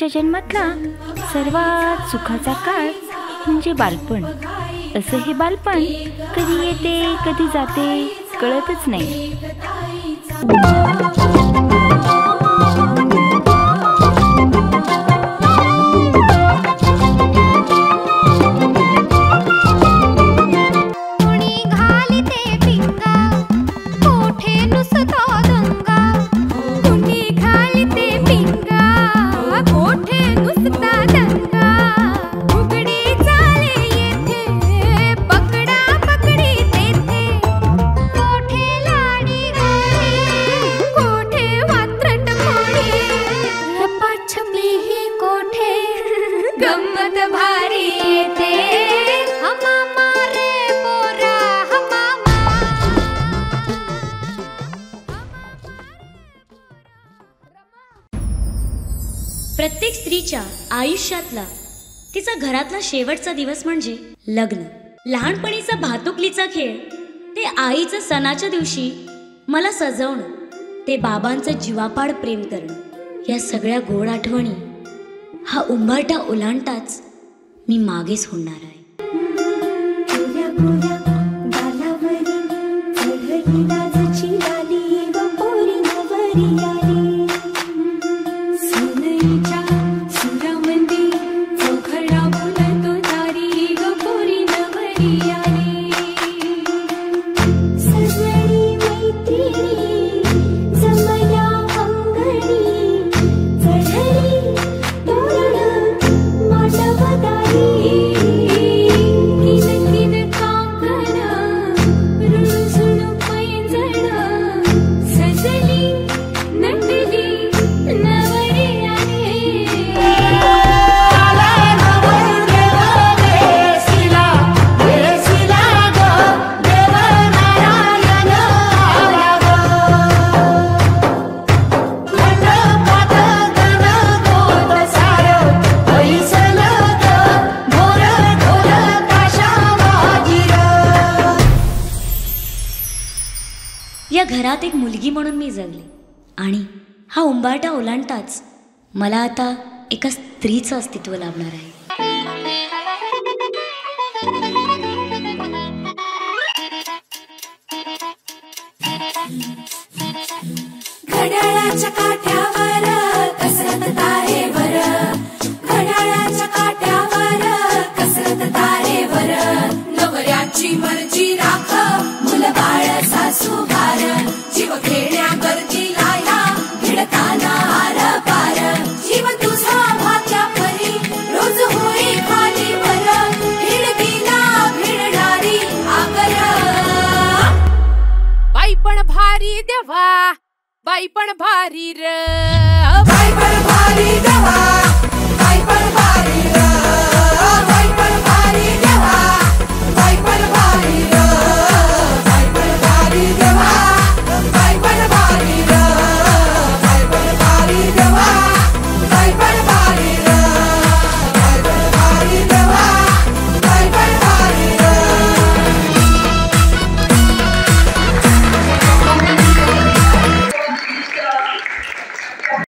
माणसाच्या जन्मातला सर्वात सुखाचा काळ म्हणजे बालपण. असं हे बालपण कधी येते कधी जाते कळतच नाही. प्रत्येक स्त्रीच्या आयुष्यातला तिचा घरातला शेवटचा दिवस म्हणजे लग्न. लहानपणीचा भातुकलीचा खेळ ते आईचं सणाच्या दिवशी मला सजवणं, ते बाबांचं जीवापाड प्रेम करणं, या सगळ्या गोड आठवणी हा उंबरठा ओलांडताच मी मागे सोडणार आहे. या घरात एक मुलगी म्हणून मी जगले आणि हा उंबरठा ओलांडताच मला आता एका स्त्रीचं अस्तित्व लाभणार आहे. घड्याळाच्या काठ्यावर कसरत तारेवर, घड्याळाच्या काठ्यावर कसरत तारेवर, नवऱ्याची मर्जी राख मुलं बाळ सासू भार, जीव खेळण्या गर्दीला या भिडताना आर पार, जीव तुझा भाग्या परी रोज होई खाली वर, भिडकीला भिडणारी आगर. बाई पण भारी देवा, बाई पण भारी र, बाई पण भारी देवा.